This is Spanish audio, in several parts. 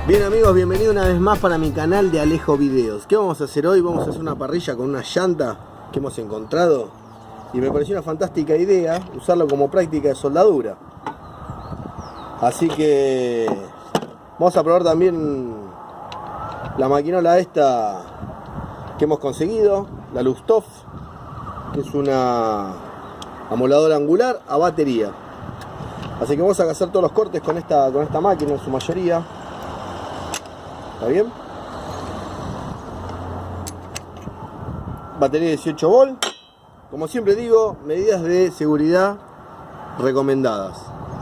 Bien amigos, bienvenidos una vez más para mi canal de Alejo Videos. ¿Qué vamos a hacer hoy? Vamos a hacer una parrilla con una llanta que hemos encontrado y me pareció una fantástica idea usarlo como práctica de soldadura. Así que vamos a probar también la maquinola esta que hemos conseguido, la Luxtoff, que es una amoladora angular a batería. Así que vamos a hacer todos los cortes con esta máquina en su mayoría. ¿Está bien? Batería 18 volt. Como siempre digo, medidas de seguridad recomendadas.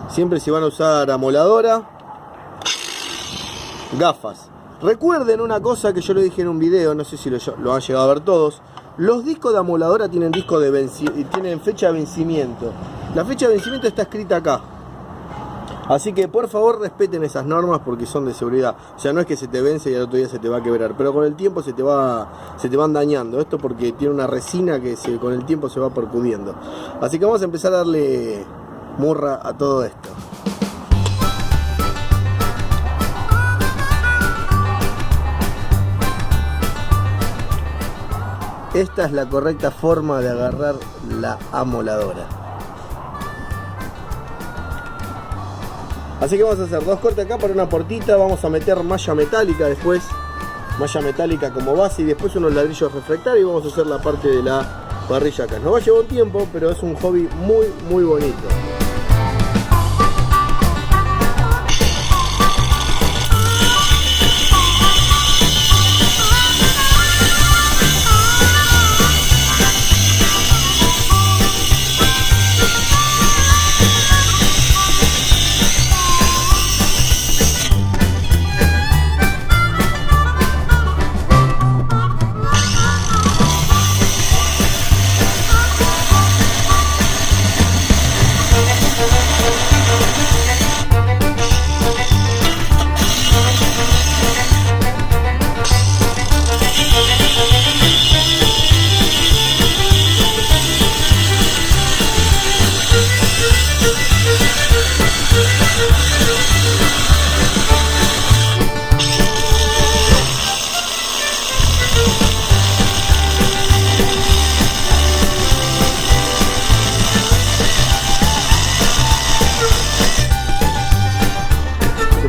Siempre si van a usar amoladora, gafas. Recuerden una cosa que yo lo dije en un video, no sé si lo han llegado a ver todos. Los discos de amoladora tienen tienen fecha de vencimiento. La fecha de vencimiento está escrita acá. Así que por favor respeten esas normas porque son de seguridad. O sea, no es que se te vence y al otro día se te va a quebrar, pero con el tiempo se te van dañando. Esto porque tiene una resina que con el tiempo se va percudiendo. Así que vamos a empezar a darle murra a todo esto. Esta es la correcta forma de agarrar la amoladora. Así que vamos a hacer dos cortes acá para una portita. Vamos a meter malla metálica después. Malla metálica como base y después unos ladrillos refractarios. Y vamos a hacer la parte de la parrilla acá. Nos va a llevar un tiempo, pero es un hobby muy bonito.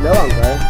La banca,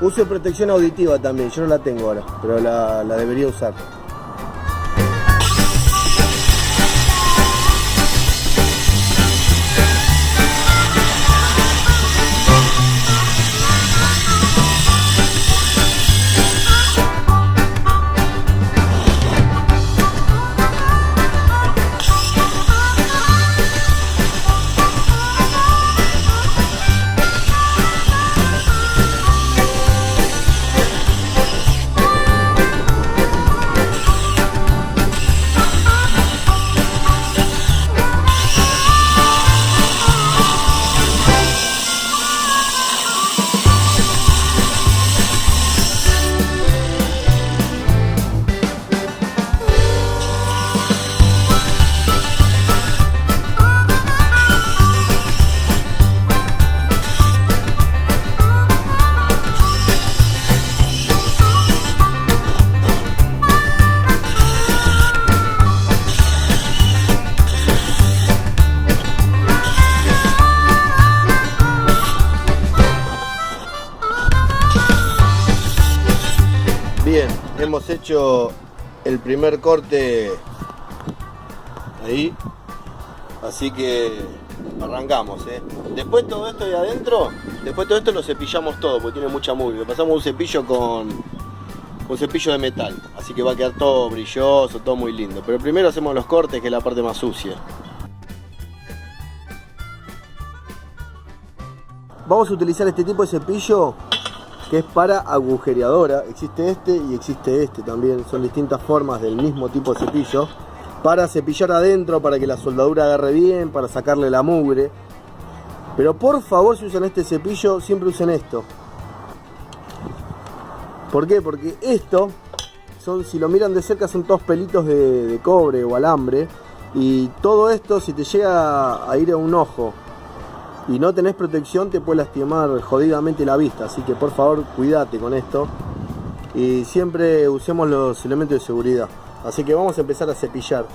Uso protección auditiva también, yo no la tengo ahora, pero la debería usar. hecho el primer corte ahí, así que arrancamos, Después todo esto de adentro, después todo esto lo cepillamos todo porque tiene mucha mugre. Lo pasamos un cepillo con cepillo de metal, así que va a quedar todo brilloso, todo muy lindo. Pero primero hacemos los cortes, que es la parte más sucia. Vamos a utilizar este tipo de cepillo que es para agujereadora. Existe este y existe este también. Son distintas formas del mismo tipo de cepillo para cepillar adentro, para que la soldadura agarre bien, para sacarle la mugre. Pero por favor, si usan este cepillo, siempre usen esto. ¿Por qué? Porque esto, si lo miran de cerca, son todos pelitos de cobre o alambre. Y todo esto, si te llega a ir a un ojo y no tenés protección, te puede lastimar jodidamente la vista. Así que por favor, cuídate con esto. Y siempre usemos los elementos de seguridad. Así que vamos a empezar a cepillar.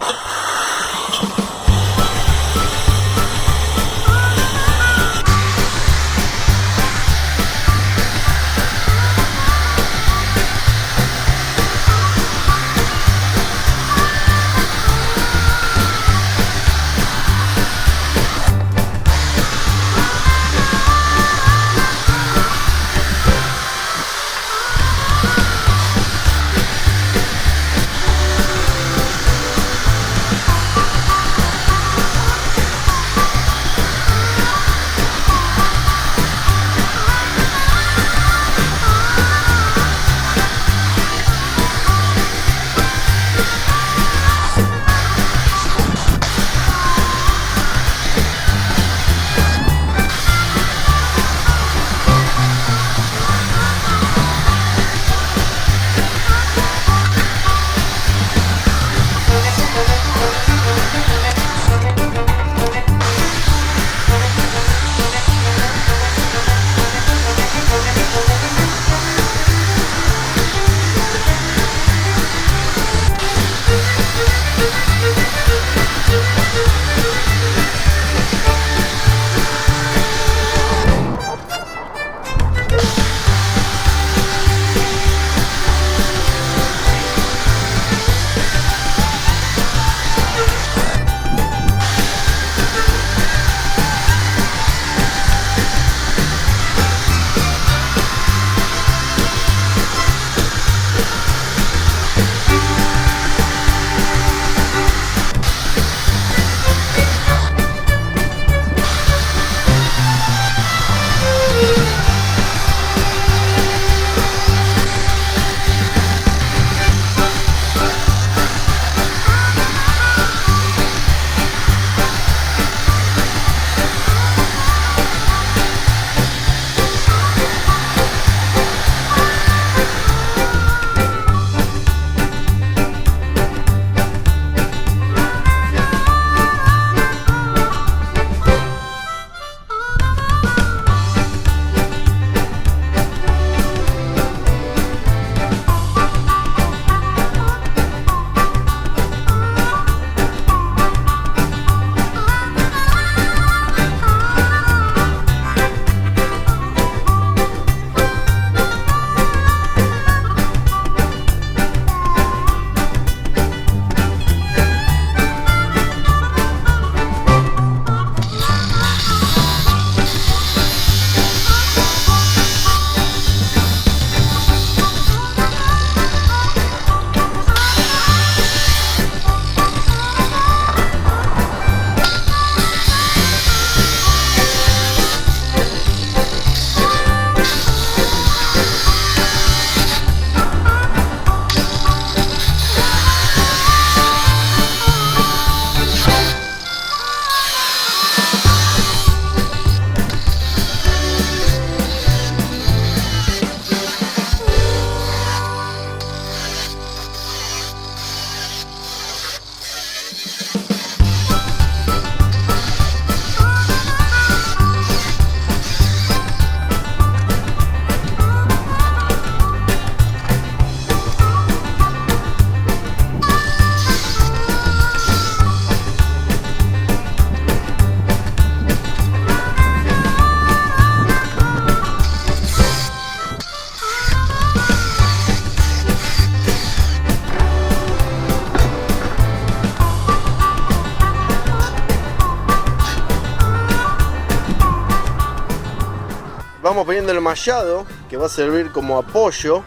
vamos poniendo el mallado que va a servir como apoyo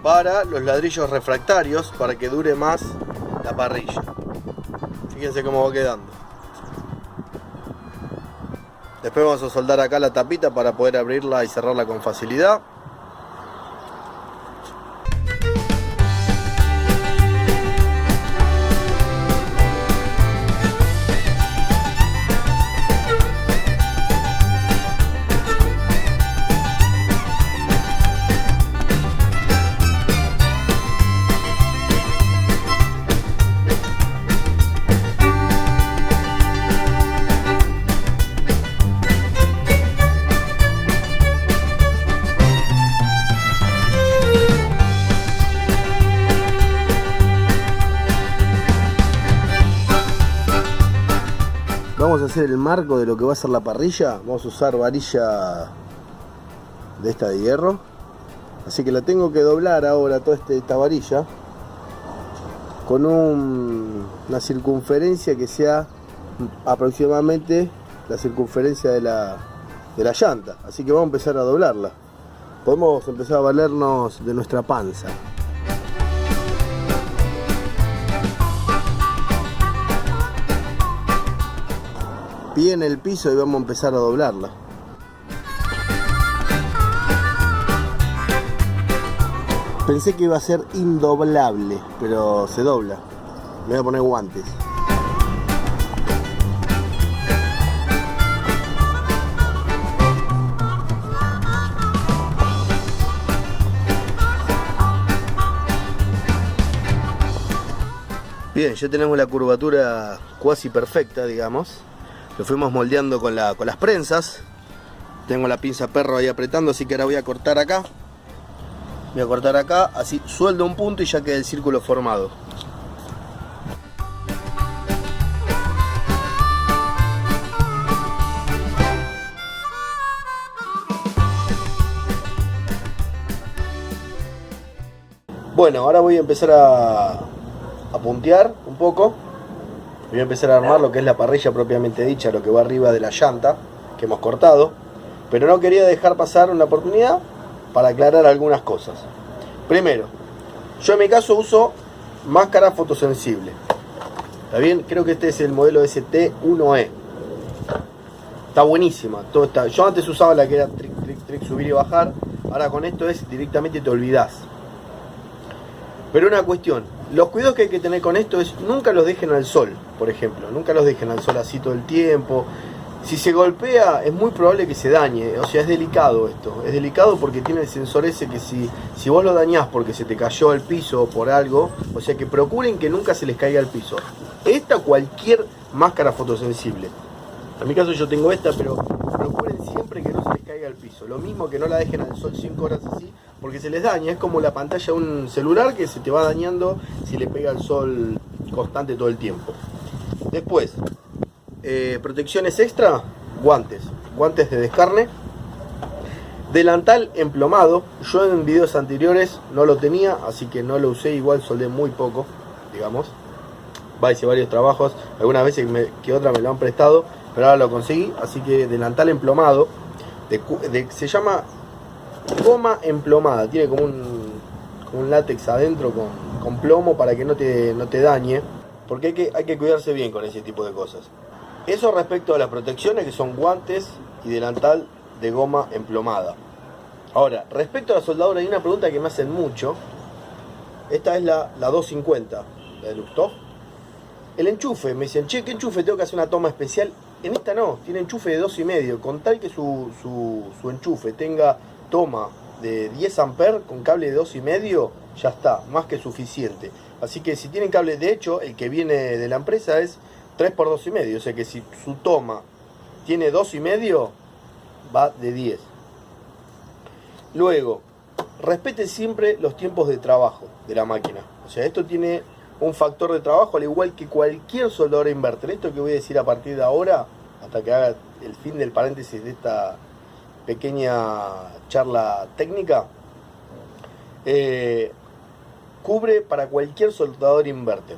para los ladrillos refractarios para que dure más la parrilla. Fíjense cómo va quedando. Después vamos a soldar acá la tapita para poder abrirla y cerrarla con facilidad. Vamos a hacer el marco de lo que va a ser la parrilla. Vamos a usar varilla de esta de hierro. Así que la tengo que doblar ahora, toda esta varilla, con una circunferencia que sea aproximadamente la circunferencia de la llanta. Así que vamos a empezar a doblarla. Podemos empezar a valernos de nuestra panza. Pie en el piso y vamos a empezar a doblarla. Pensé que iba a ser indoblable, pero se dobla. Me voy a poner guantes. Bien, ya tenemos la curvatura cuasi perfecta, digamos. Lo fuimos moldeando con las prensas. Tengo la pinza perro ahí apretando, así que ahora voy a cortar acá. Voy a cortar acá, así sueldo un punto y ya queda el círculo formado. Bueno, ahora voy a empezar a puntear un poco. Voy a empezar a armar lo que es la parrilla propiamente dicha, lo que va arriba de la llanta que hemos cortado. Pero no quería dejar pasar una oportunidad para aclarar algunas cosas. Primero, yo en mi caso uso máscara fotosensible. ¿Está bien? Creo que este es el modelo ST1E. Está buenísima. Todo está. Yo antes usaba la que era trick, subir y bajar. Ahora con esto es directamente te olvidás. Pero una cuestión, los cuidados que hay que tener con esto es nunca los dejen al sol, por ejemplo. Nunca los dejen al sol así todo el tiempo. Si se golpea es muy probable que se dañe. O sea, es delicado esto. Es delicado porque tiene el sensor ese que si vos lo dañás porque se te cayó al piso o por algo, o sea que procuren que nunca se les caiga al piso. Esta cualquier máscara fotosensible. En mi caso yo tengo esta, pero procuren siempre que no se les caiga al piso. Lo mismo que no la dejen al sol 5 horas así, porque se les daña. Es como la pantalla de un celular que se te va dañando si le pega el sol constante todo el tiempo. Después, protecciones extra, guantes de descarne, delantal emplomado. Yo en videos anteriores no lo tenía, así que no lo usé, igual soldé muy poco, digamos. Hice varios trabajos, algunas veces que otras me lo han prestado, pero ahora lo conseguí, así que delantal emplomado, se llama goma emplomada, tiene como un látex adentro con plomo para que no te dañe, porque hay que cuidarse bien con ese tipo de cosas. Eso respecto a las protecciones, que son guantes y delantal de goma emplomada. Ahora, respecto a la soldadura, hay una pregunta que me hacen mucho. Esta es la 250, la de Luxtoff. El enchufe, me dicen, che, ¿qué enchufe tengo que hacer una toma especial? En esta no, tiene enchufe de 2,5. Con tal que su enchufe tenga toma de 10 amperes con cable de 2,5, ya está, más que suficiente. Así que si tienen cable, de hecho, el que viene de la empresa es 3x2,5. O sea que si su toma tiene 2,5, va de 10. Luego, respete siempre los tiempos de trabajo de la máquina. O sea, esto tiene un factor de trabajo al igual que cualquier soldadora inverter. Esto que voy a decir a partir de ahora, hasta que haga el fin del paréntesis de esta pequeña charla técnica, cubre para cualquier soldador inverter.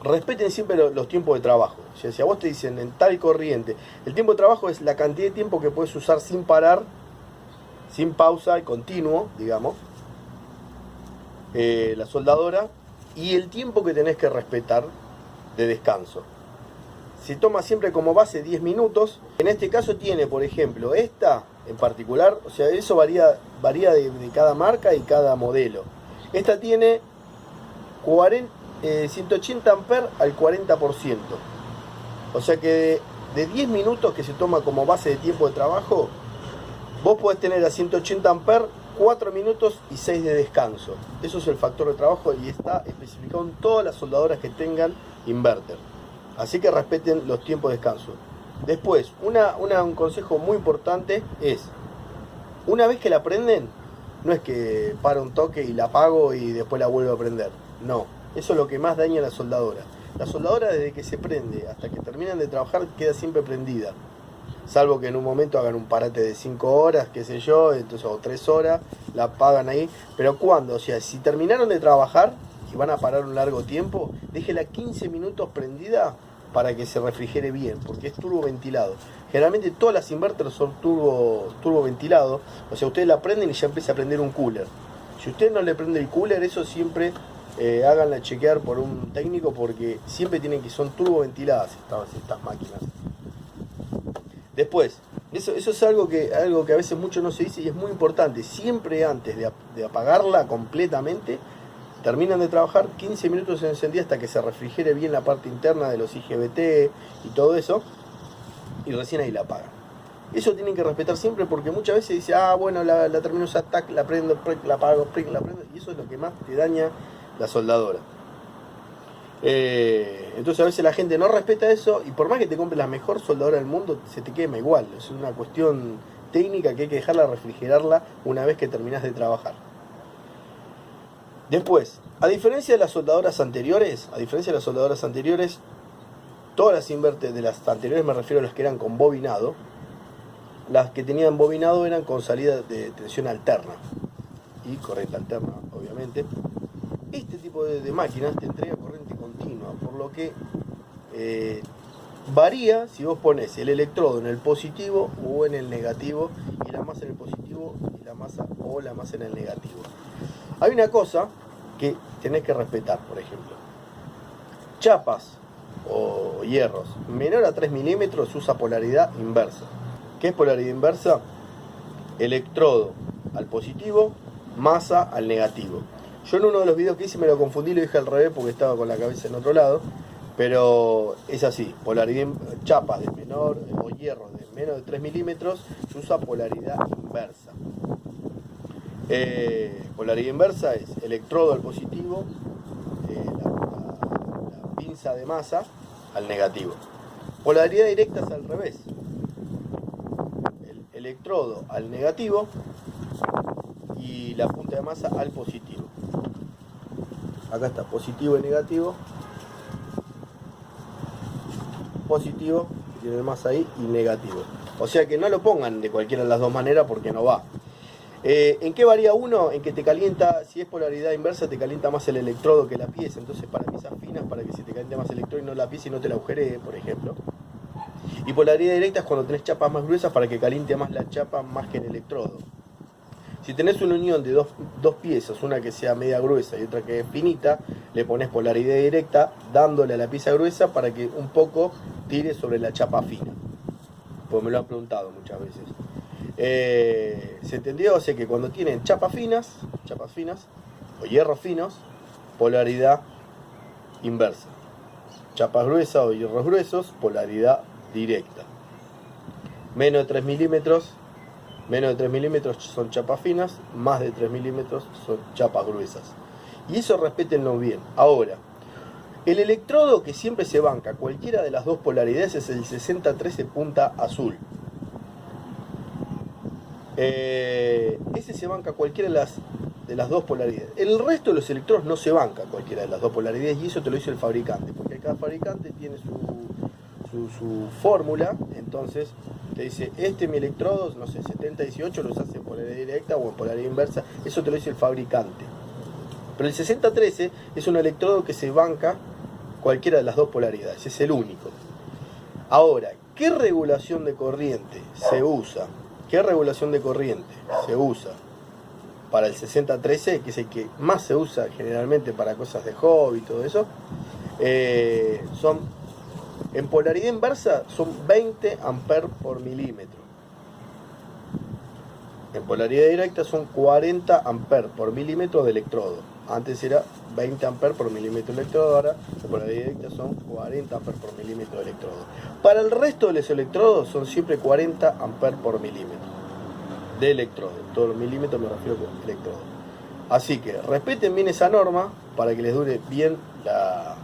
respeten siempre los tiempos de trabajo. O sea, si a vos te dicen en tal corriente, el tiempo de trabajo es la cantidad de tiempo que puedes usar sin parar, sin pausa y continuo, digamos, la soldadora, y el tiempo que tenés que respetar de descanso. Se toma siempre como base 10 minutos. En este caso tiene, por ejemplo, esta en particular, o sea, eso varía de cada marca y cada modelo. Esta tiene 180 amperes al 40%. O sea que de 10 minutos que se toma como base de tiempo de trabajo, vos podés tener a 180 amperes, 4 minutos y 6 de descanso. Eso es el factor de trabajo y está especificado en todas las soldadoras que tengan inverter. Así que respeten los tiempos de descanso. Después, un consejo muy importante es, una vez que la prenden, no es que para un toque y la apago y después la vuelvo a prender. No, eso es lo que más daña a la soldadora. La soldadora, desde que se prende hasta que terminan de trabajar, queda siempre prendida. Salvo que en un momento hagan un parate de 5 horas, qué sé yo, entonces, o 3 horas, la apagan ahí. Pero cuando, o sea, si terminaron de trabajar y van a parar un largo tiempo, déjela 15 minutos prendida para que se refrigere bien, porque es turboventilado. Generalmente todas las inverters son turboventilados, o sea, ustedes la prenden y ya empieza a prender un cooler. Si usted no le prende el cooler, eso siempre háganla chequear por un técnico, porque siempre son turboventiladas estas máquinas. Después, eso es algo que a veces mucho no se dice y es muy importante. Siempre antes de apagarla completamente, terminan de trabajar 15 minutos encendida hasta que se refrigere bien la parte interna de los IGBT y todo eso, y recién ahí la apagan. Eso tienen que respetar siempre, porque muchas veces dice, bueno, la termino esa tac, la prendo, la apago, la prendo, y eso es lo que más te daña la soldadora. Entonces a veces la gente no respeta eso, y por más que te compres la mejor soldadora del mundo, se te quema igual. Es una cuestión técnica que hay que dejarla refrigerarla una vez que terminás de trabajar. Después, a diferencia de las soldadoras anteriores, todas las inverters de las anteriores, me refiero a las que eran con bobinado, las que tenían bobinado eran con salida de tensión alterna y corriente alterna, obviamente. Este tipo de máquinas te entrega corriente continua, por lo que varía si vos pones el electrodo en el positivo o en el negativo, y la masa en el positivo y la masa en el negativo. Hay una cosa que tenés que respetar, por ejemplo. Chapas o hierros menor a 3 milímetros usa polaridad inversa. ¿Qué es polaridad inversa? Electrodo al positivo, masa al negativo. Yo en uno de los videos que hice me lo confundí, lo dije al revés porque estaba con la cabeza en otro lado, pero es así, polaridad, chapas de menor o hierros de menos de 3 milímetros se usa polaridad inversa. Polaridad inversa es electrodo al positivo, la pinza de masa al negativo. Polaridad directa es al revés, el electrodo al negativo y la punta de masa al positivo. Acá está, positivo y negativo, positivo, tiene masa ahí, y negativo. O sea que no lo pongan de cualquiera de las dos maneras porque no va. ¿En qué varía uno? En que te calienta, si es polaridad inversa, te calienta más el electrodo que la pieza. Entonces para piezas finas, para que se te caliente más el electrodo y no la pieza y no te la agujeree, por ejemplo. Y polaridad directa es cuando tenés chapas más gruesas para que caliente más la chapa más que el electrodo. Si tenés una unión de dos piezas, una que sea media gruesa y otra que es finita, le pones polaridad directa dándole a la pieza gruesa para que un poco tire sobre la chapa fina. Pues me lo han preguntado muchas veces. ¿Se entendió? O sea que cuando tienen chapas finas o hierros finos, polaridad inversa. Chapas gruesas o hierros gruesos, polaridad directa. Menos de 3 milímetros son chapas finas, más de 3 milímetros son chapas gruesas. Y eso respétenlo bien. Ahora, el electrodo que siempre se banca cualquiera de las dos polaridades es el 6013 punta azul. Ese se banca cualquiera de las dos polaridades. El resto de los electrodos no se banca cualquiera de las dos polaridades, y eso te lo dice el fabricante, porque cada fabricante tiene su fórmula. Entonces te dice, mi electrodo, no sé, 7018 los hace en polaridad directa o en polaridad inversa. Eso te lo dice el fabricante. Pero el 6013 es un electrodo que se banca cualquiera de las dos polaridades, es el único. Ahora, ¿qué regulación de corriente se usa? ¿Qué regulación de corriente se usa para el 6013, que es el que más se usa generalmente para cosas de hobby y todo eso? Son, en polaridad inversa, son 20 amperes por milímetro. En polaridad directa son 40 amperes por milímetro de electrodo. Antes era 20 amperes por milímetro de electrodo, ahora en polaridad directa son 40 amperes por milímetro de electrodo. Para el resto de los electrodos son siempre 40 amperes por milímetro de electrodo. Todos los milímetros me refiero con electrodo. Así que respeten bien esa norma para que les dure bien la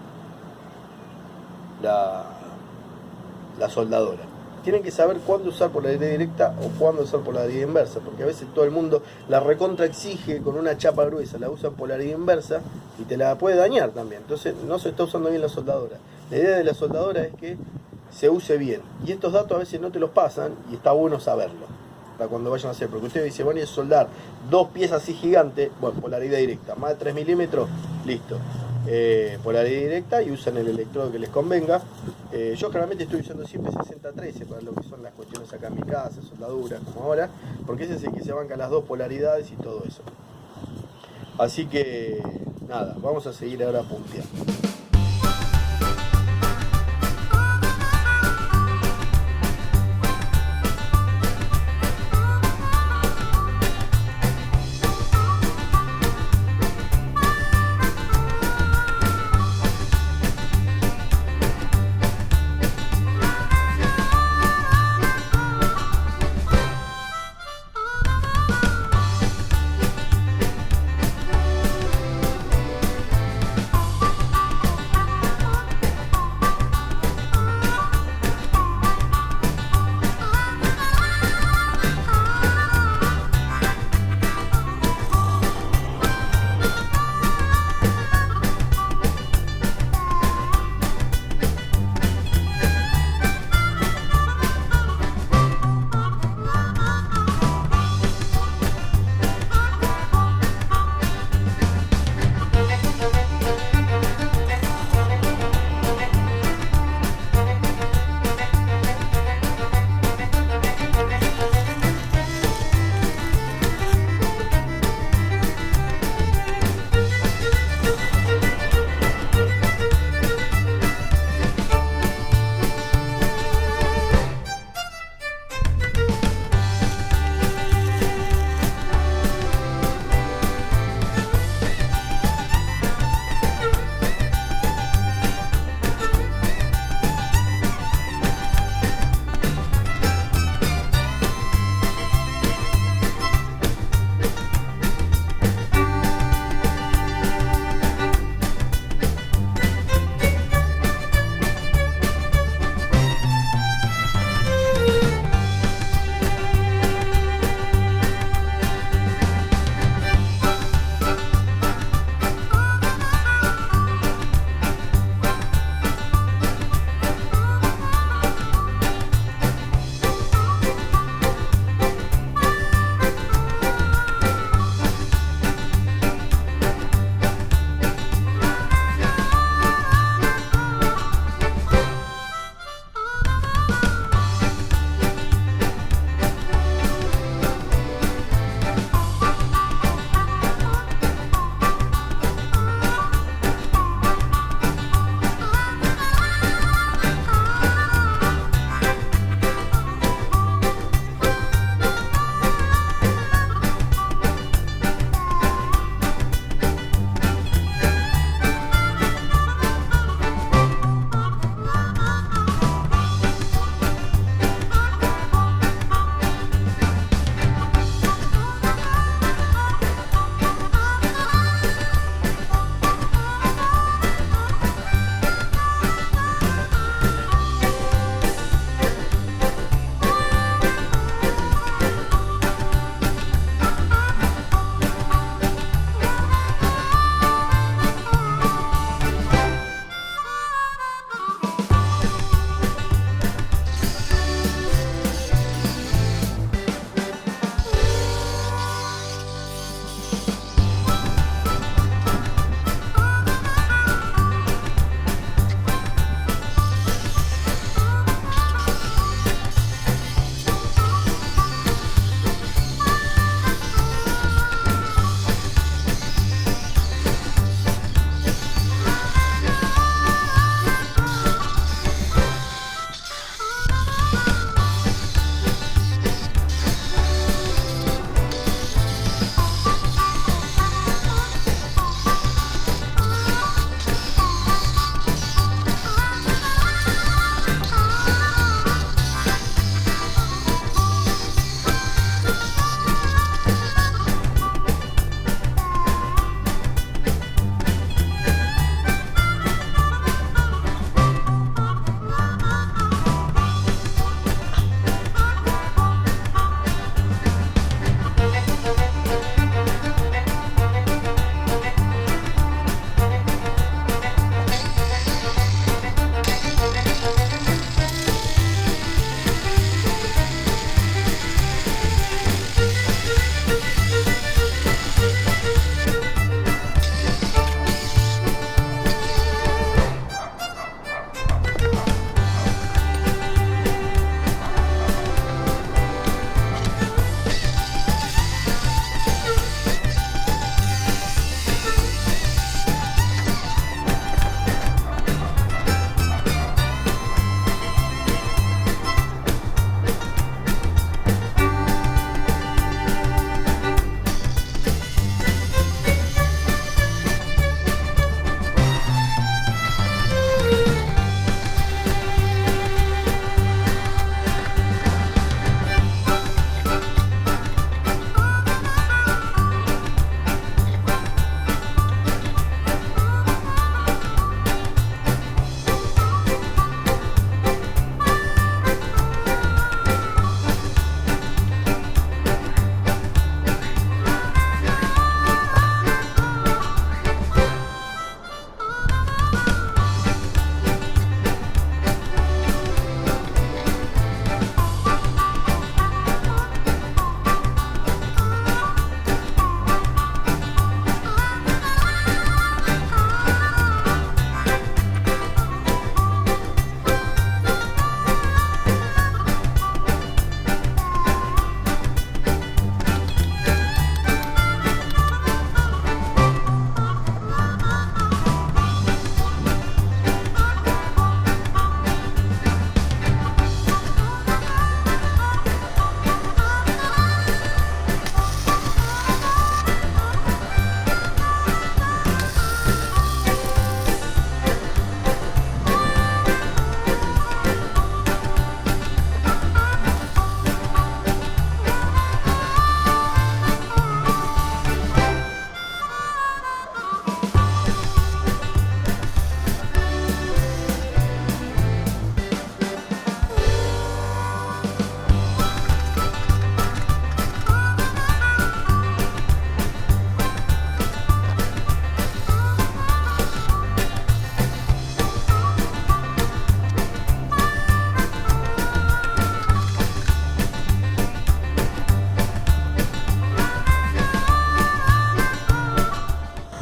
soldadora. Tienen que saber cuándo usar polaridad directa o cuándo usar polaridad inversa, porque a veces todo el mundo la recontra exige con una chapa gruesa, la usa en polaridad inversa y te la puede dañar también. Entonces no se está usando bien la soldadora. La idea de la soldadora es que se use bien, y estos datos a veces no te los pasan y está bueno saberlo para cuando vayan a hacer, porque ustedes dicen, bueno, y soldar dos piezas así gigantes, bueno, polaridad directa, más de 3 milímetros, listo. Polaridad directa y usan el electrodo que les convenga. Yo generalmente estoy usando siempre 6013 para lo que son las cuestiones acá en mi casa, soldaduras como ahora, porque ese es el que se banca las dos polaridades y todo eso. Así que nada, vamos a seguir ahora punteando.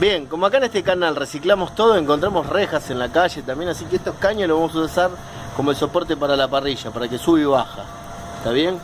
Bien, como acá en este canal reciclamos todo, encontramos rejas en la calle también, así que estos caños los vamos a usar como el soporte para la parrilla, para que sube y baja. ¿Está bien?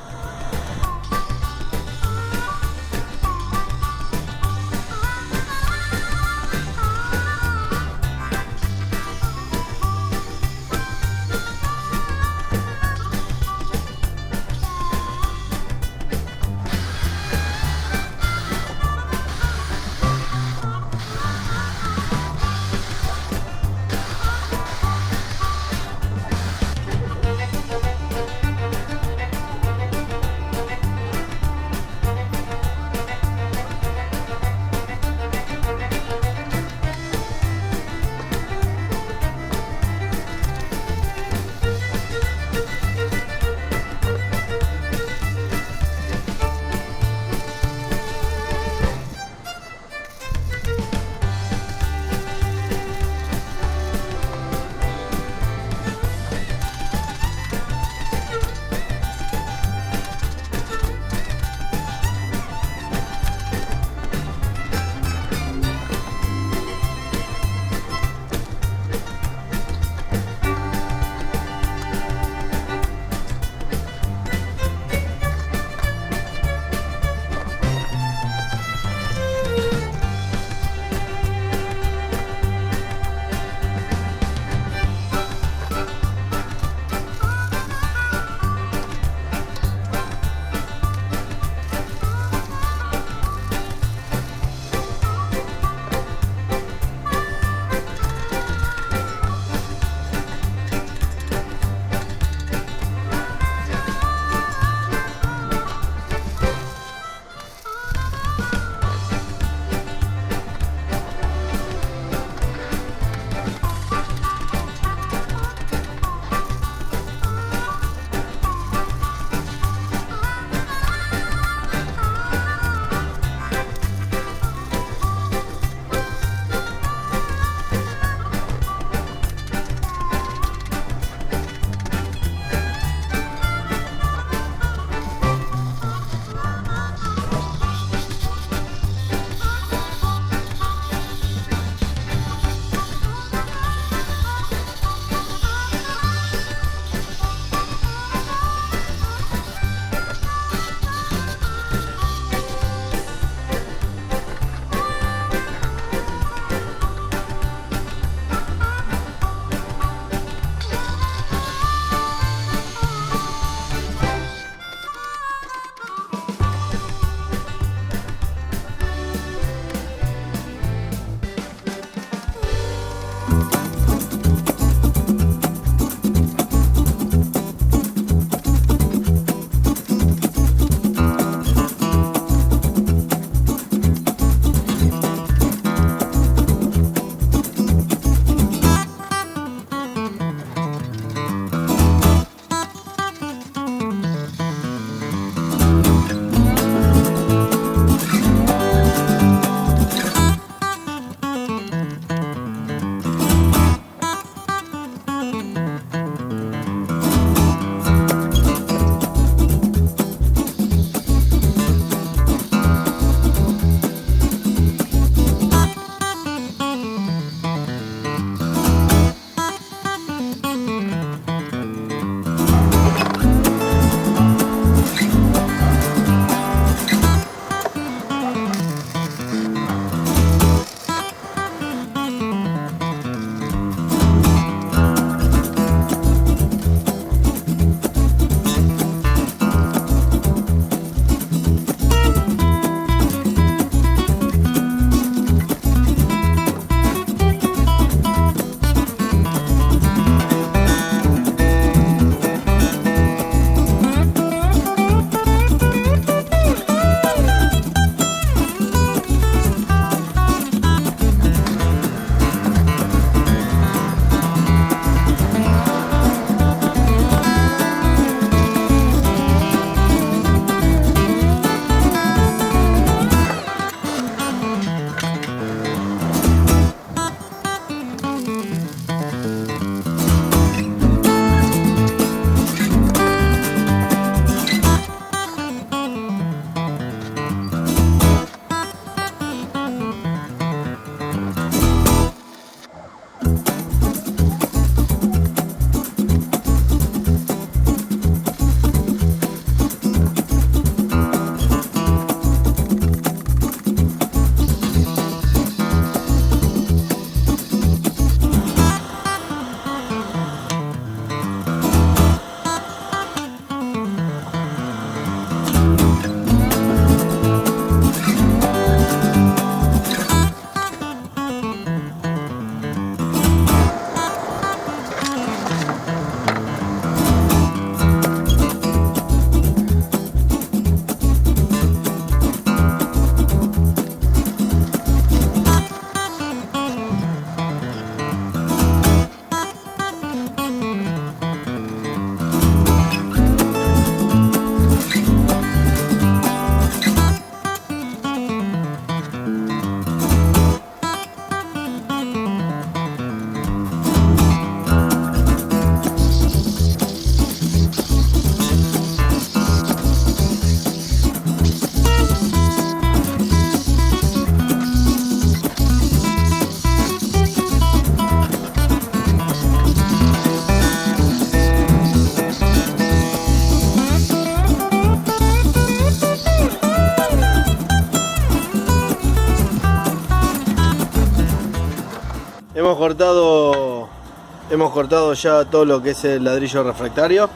Hemos cortado ya todo lo que es el ladrillo refractario.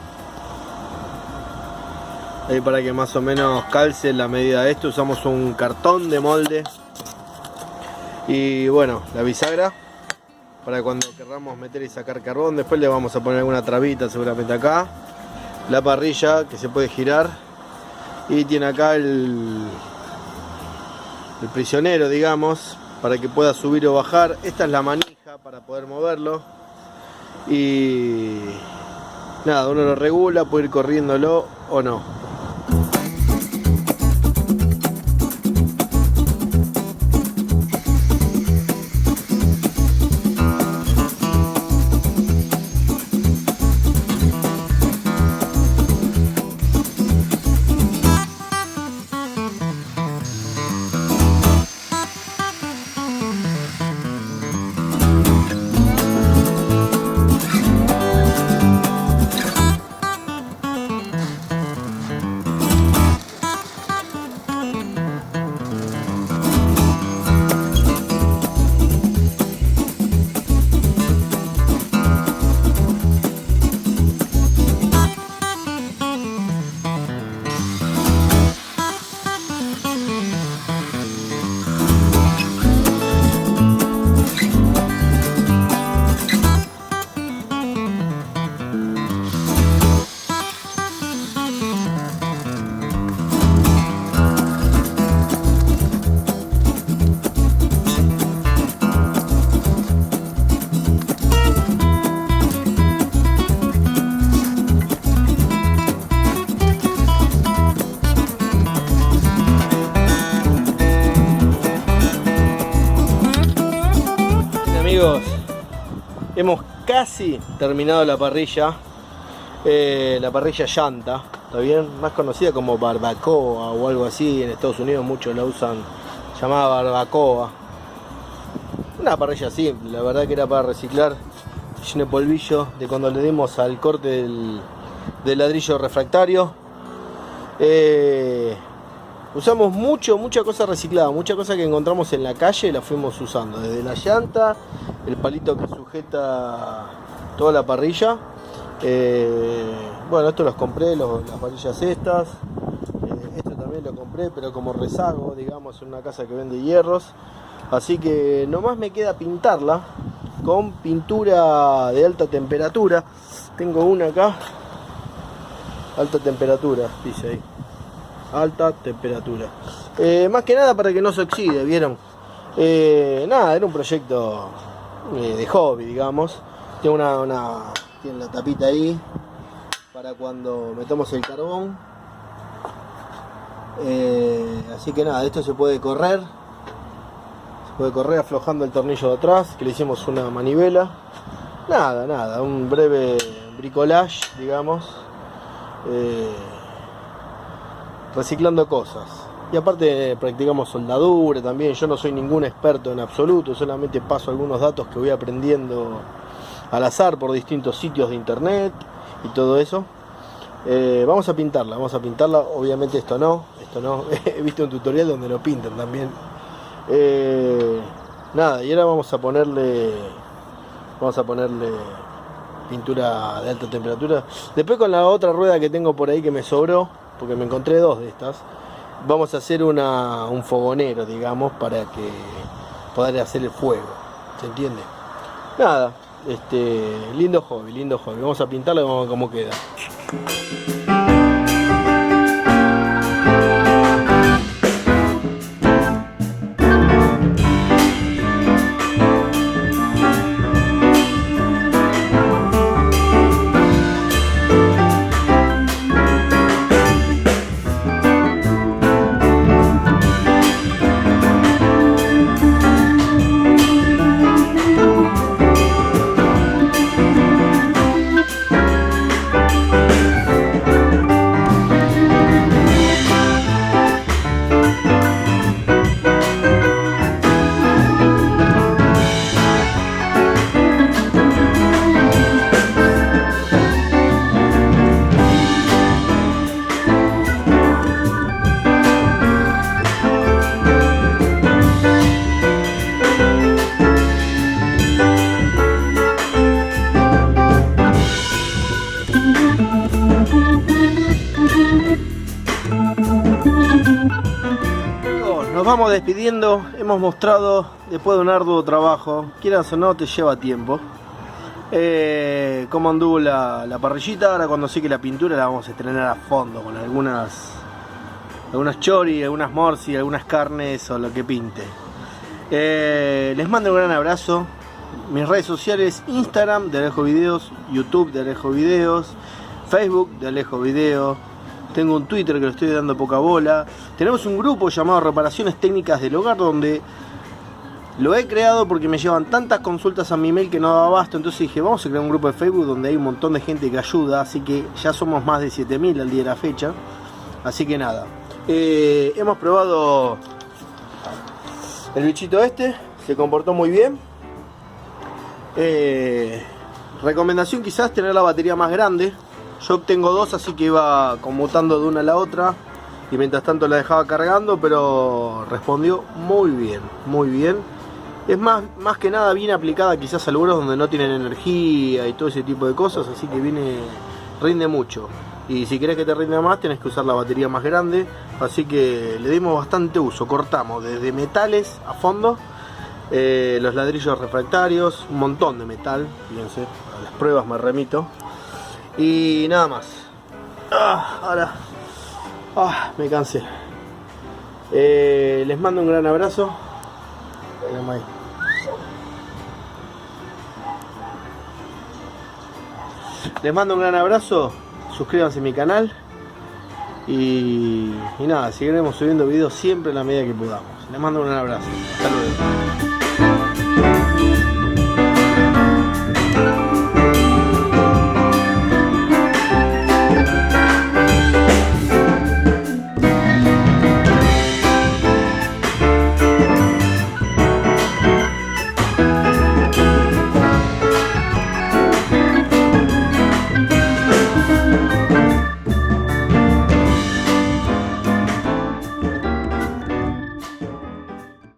Ahí para que más o menos calce la medida de esto, usamos un cartón de molde. Y bueno, la bisagra para cuando querramos meter y sacar carbón. Después le vamos a poner alguna trabita seguramente acá. La parrilla que se puede girar. Y tiene acá el prisionero, digamos, para que pueda subir o bajar. Esta es la manija para poder moverlo. Y nada, uno lo regula, puede ir corriéndolo o no. Amigos, hemos casi terminado la parrilla llanta, ¿está bien? Más conocida como barbacoa o algo así. En Estados Unidos muchos la usan llamada barbacoa. Una parrilla simple, la verdad que era para reciclar, lleno de polvillo de cuando le dimos al corte del ladrillo refractario. Usamos mucha cosa reciclada, mucha cosa que encontramos en la calle, la fuimos usando, desde la llanta, el palito que sujeta toda la parrilla. Bueno, esto los compré, las parillas estas. Esto también lo compré, pero como rezago, digamos, en una casa que vende hierros. Así que nomás me queda pintarla con pintura de alta temperatura. Tengo una acá, alta temperatura, dice ahí. Alta temperatura. Más que nada para que no se oxide, ¿vieron? Nada, era un proyecto de hobby, digamos. Tiene tiene la tapita ahí para cuando metamos el carbón. Así que nada, esto se puede correr. Se puede correr aflojando el tornillo de atrás, que le hicimos una manivela. Nada, un breve bricolage, digamos. Reciclando cosas. Y aparte practicamos soldadura también. Yo no soy ningún experto en absoluto, solamente paso algunos datos que voy aprendiendo al azar por distintos sitios de internet y todo eso. Vamos a pintarla. Obviamente esto no. He visto un tutorial donde lo pintan también. Nada, y ahora vamos a ponerle pintura de alta temperatura. Después con la otra rueda que tengo por ahí que me sobró, porque me encontré dos de estas, vamos a hacer un fogonero, digamos, para que poder hacer el fuego. ¿Se entiende? Nada, lindo hobby. Vamos a pintarlo y vamos a ver cómo queda. nos vamos despidiendo. Hemos mostrado, después de un arduo trabajo, quieras o no, te lleva tiempo, cómo anduvo la parrillita. Ahora cuando seque la pintura la vamos a estrenar a fondo con algunas chori, algunas morsi, algunas carnes o lo que pinte. Les mando un gran abrazo. Mis redes sociales: Instagram de Alejo Videos, YouTube de Alejo Videos, Facebook de Alejo Video. Tengo un Twitter que lo estoy dando poca bola. Tenemos un grupo llamado Reparaciones Técnicas del Hogar, donde lo he creado porque me llevan tantas consultas a mi mail que no daba abasto. Entonces dije, vamos a crear un grupo de Facebook donde hay un montón de gente que ayuda. Así que ya somos más de 7000 al día de la fecha. Así que nada, hemos probado el bichito este, se comportó muy bien. Recomendación quizás tener la batería más grande. Yo tengo dos, así que iba conmutando de una a la otra y mientras tanto la dejaba cargando, pero respondió muy bien, muy bien. Es más que nada bien aplicada quizás a lugares donde no tienen energía y todo ese tipo de cosas, así que rinde mucho. Y si querés que te rinda más, tenés que usar la batería más grande, así que le dimos bastante uso. Cortamos desde metales a fondo, los ladrillos refractarios, un montón de metal, fíjense, a las pruebas me remito. Y nada más. Ahora me cansé. Les mando un gran abrazo. Les mando un gran abrazo. Suscríbanse a mi canal. Y nada, seguiremos subiendo videos siempre en la medida que podamos. Les mando un gran abrazo. Hasta luego.